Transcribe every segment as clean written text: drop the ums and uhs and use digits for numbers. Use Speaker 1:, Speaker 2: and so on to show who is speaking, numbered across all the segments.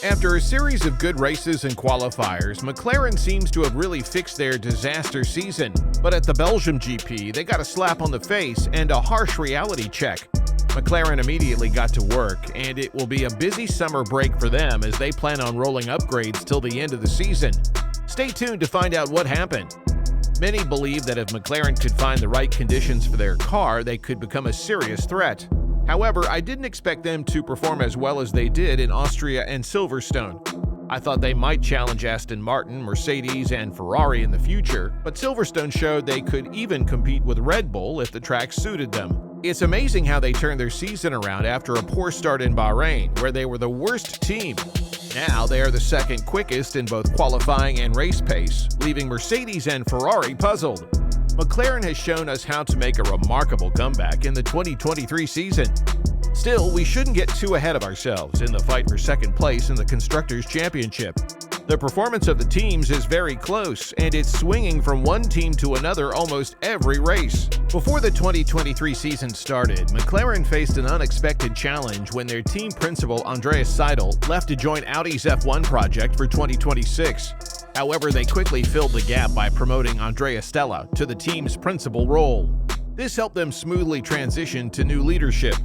Speaker 1: After a series of good races and qualifiers, McLaren seems to have really fixed their disaster season. But at the Belgian GP, they got a slap on the face and a harsh reality check. McLaren immediately got to work, and it will be a busy summer break for them as they plan on rolling upgrades till the end of the season. Stay tuned to find out what happened. Many believe that if McLaren could find the right conditions for their car, they could become a serious threat. However, I didn't expect them to perform as well as they did in Austria and Silverstone. I thought they might challenge Aston Martin, Mercedes, and Ferrari in the future, but Silverstone showed they could even compete with Red Bull if the track suited them. It's amazing how they turned their season around after a poor start in Bahrain, where they were the worst team. Now they are the second quickest in both qualifying and race pace, leaving Mercedes and Ferrari puzzled. McLaren has shown us how to make a remarkable comeback in the 2023 season. Still, we shouldn't get too ahead of ourselves in the fight for second place in the Constructors' Championship. The performance of the teams is very close, and it's swinging from one team to another almost every race. Before the 2023 season started, McLaren faced an unexpected challenge when their team principal Andreas Seidel left to join Audi's F1 project for 2026. However, they quickly filled the gap by promoting Andrea Stella to the team's principal role. This helped them smoothly transition to new leadership.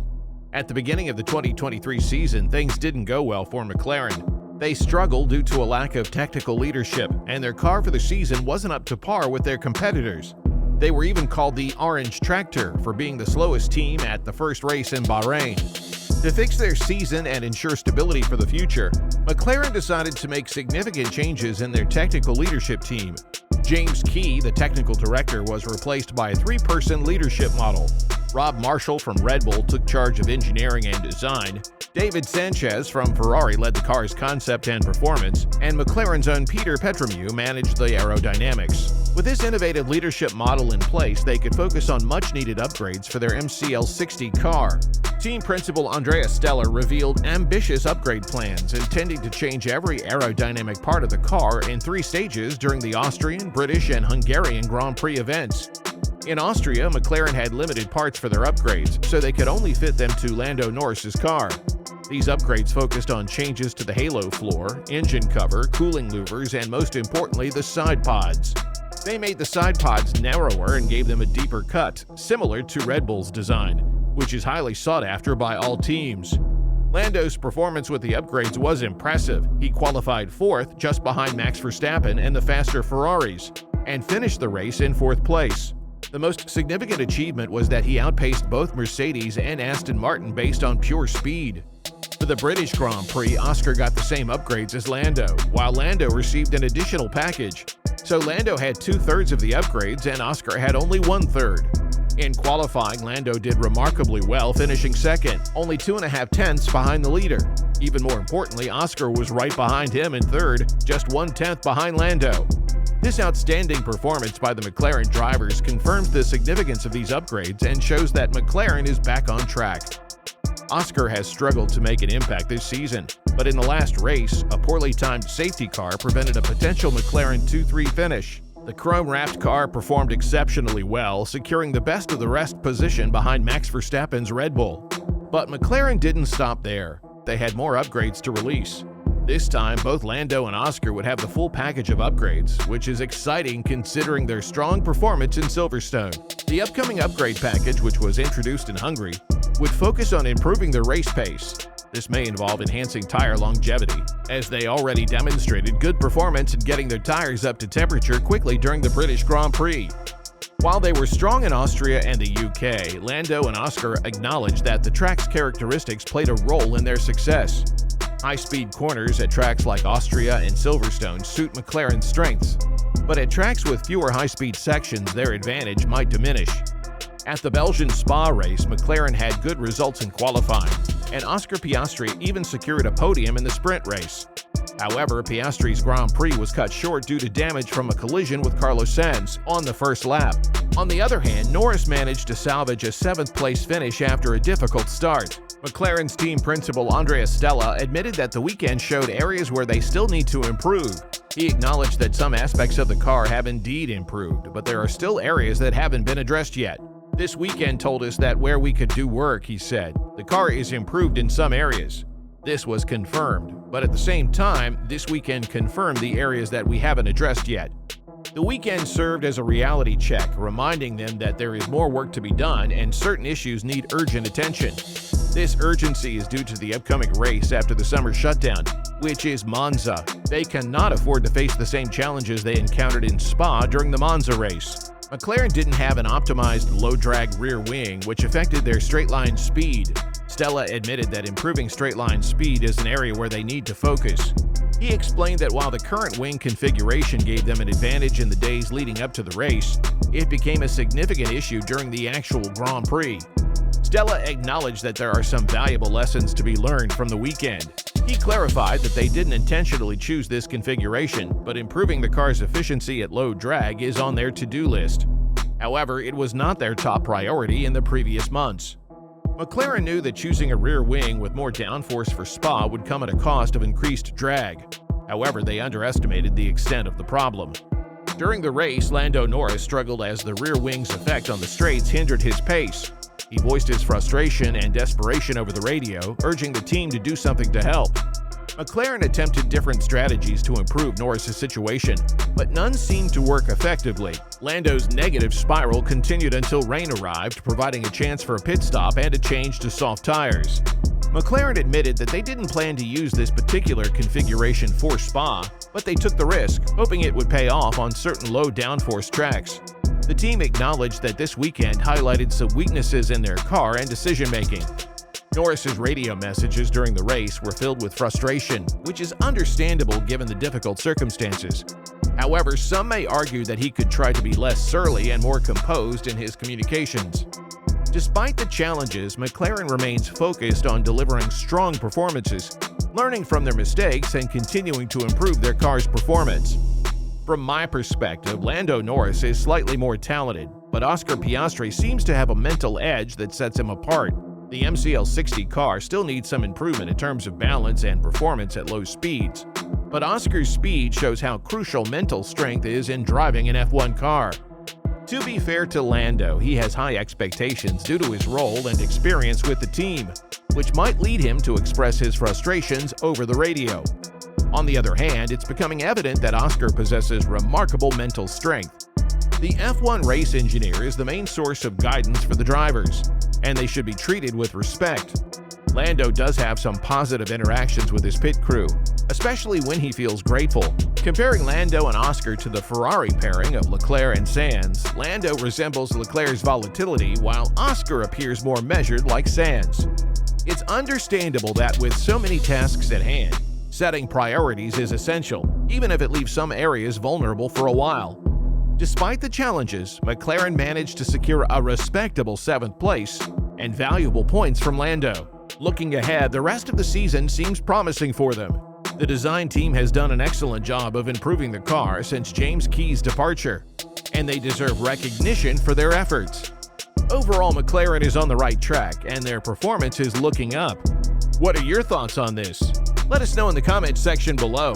Speaker 1: At the beginning of the 2023 season, things didn't go well for McLaren. They struggled due to a lack of technical leadership, and their car for the season wasn't up to par with their competitors. They were even called the Orange Tractor for being the slowest team at the first race in Bahrain. To fix their season and ensure stability for the future, McLaren decided to make significant changes in their technical leadership team. James Key, the technical director, was replaced by a three-person leadership model. Rob Marshall from Red Bull took charge of engineering and design. David Sanchez from Ferrari led the car's concept and performance, and McLaren's own Peter Petremieux managed the aerodynamics. With this innovative leadership model in place, they could focus on much-needed upgrades for their MCL60 car. Team principal Andrea Stella revealed ambitious upgrade plans intending to change every aerodynamic part of the car in 3 stages during the Austrian, British, and Hungarian Grand Prix events. In Austria, McLaren had limited parts for their upgrades, so they could only fit them to Lando Norris's car. These upgrades focused on changes to the halo floor, engine cover, cooling louvers, and most importantly, the side pods. They made the side pods narrower and gave them a deeper cut, similar to Red Bull's design, which is highly sought after by all teams. Lando's performance with the upgrades was impressive. He qualified 4th, just behind Max Verstappen and the faster Ferraris, and finished the race in 4th place. The most significant achievement was that he outpaced both Mercedes and Aston Martin based on pure speed. For the British Grand Prix, Oscar got the same upgrades as Lando, while Lando received an additional package. So Lando had 2/3 of the upgrades and Oscar had only 1/3. In qualifying, Lando did remarkably well, finishing second, only 2.5 tenths behind the leader. Even more importantly, Oscar was right behind him in third, just 1/10 behind Lando. This outstanding performance by the McLaren drivers confirms the significance of these upgrades and shows that McLaren is back on track. Oscar has struggled to make an impact this season, but in the last race, a poorly timed safety car prevented a potential McLaren 2-3 finish. The chrome-wrapped car performed exceptionally well, securing the best of the rest position behind Max Verstappen's Red Bull. But McLaren didn't stop there. They had more upgrades to release. This time, both Lando and Oscar would have the full package of upgrades, which is exciting considering their strong performance in Silverstone. The upcoming upgrade package, which was introduced in Hungary, would focus on improving their race pace. This may involve enhancing tire longevity, as they already demonstrated good performance in getting their tires up to temperature quickly during the British Grand Prix. While they were strong in Austria and the UK, Lando and Oscar acknowledged that the track's characteristics played a role in their success. High-speed corners at tracks like Austria and Silverstone suit McLaren's strengths, but at tracks with fewer high-speed sections, their advantage might diminish. At the Belgian Spa race, McLaren had good results in qualifying, and Oscar Piastri even secured a podium in the sprint race. However, Piastri's Grand Prix was cut short due to damage from a collision with Carlos Sainz on the first lap. On the other hand, Norris managed to salvage a 7th-place finish after a difficult start. McLaren's team principal Andrea Stella admitted that the weekend showed areas where they still need to improve. He acknowledged that some aspects of the car have indeed improved, but there are still areas that haven't been addressed yet. This weekend told us that where we could do work, he said. The car is improved in some areas. This was confirmed, but at the same time, this weekend confirmed the areas that we haven't addressed yet. The weekend served as a reality check, reminding them that there is more work to be done and certain issues need urgent attention. This urgency is due to the upcoming race after the summer shutdown, which is Monza. They cannot afford to face the same challenges they encountered in Spa during the Monza race. McLaren didn't have an optimized low-drag rear wing, which affected their straight-line speed. Stella admitted that improving straight-line speed is an area where they need to focus. He explained that while the current wing configuration gave them an advantage in the days leading up to the race, it became a significant issue during the actual Grand Prix. Stella acknowledged that there are some valuable lessons to be learned from the weekend. He clarified that they didn't intentionally choose this configuration, but improving the car's efficiency at low drag is on their to-do list. However, it was not their top priority in the previous months. McLaren knew that choosing a rear wing with more downforce for Spa would come at a cost of increased drag. However, they underestimated the extent of the problem. During the race, Lando Norris struggled as the rear wing's effect on the straights hindered his pace. He voiced his frustration and desperation over the radio, urging the team to do something to help. McLaren attempted different strategies to improve Norris's situation, but none seemed to work effectively. Lando's negative spiral continued until rain arrived, providing a chance for a pit stop and a change to soft tires. McLaren admitted that they didn't plan to use this particular configuration for Spa, but they took the risk, hoping it would pay off on certain low downforce tracks. The team acknowledged that this weekend highlighted some weaknesses in their car and decision-making. Norris's radio messages during the race were filled with frustration, which is understandable given the difficult circumstances. However, some may argue that he could try to be less surly and more composed in his communications. Despite the challenges, McLaren remains focused on delivering strong performances, learning from their mistakes, and continuing to improve their car's performance. From my perspective, Lando Norris is slightly more talented, but Oscar Piastri seems to have a mental edge that sets him apart. The MCL 60 car still needs some improvement in terms of balance and performance at low speeds, but Oscar's speed shows how crucial mental strength is in driving an F1 car. To be fair to Lando, he has high expectations due to his role and experience with the team, which might lead him to express his frustrations over the radio. On the other hand, it's becoming evident that Oscar possesses remarkable mental strength. The F1 race engineer is the main source of guidance for the drivers, and they should be treated with respect. Lando does have some positive interactions with his pit crew, especially when he feels grateful. Comparing Lando and Oscar to the Ferrari pairing of Leclerc and Sainz, Lando resembles Leclerc's volatility while Oscar appears more measured like Sainz. It's understandable that with so many tasks at hand, setting priorities is essential, even if it leaves some areas vulnerable for a while. Despite the challenges, McLaren managed to secure a respectable 7th place and valuable points from Lando. Looking ahead, the rest of the season seems promising for them. The design team has done an excellent job of improving the car since James Key's departure, and they deserve recognition for their efforts. Overall, McLaren is on the right track, and their performance is looking up. What are your thoughts on this? Let us know in the comments section below.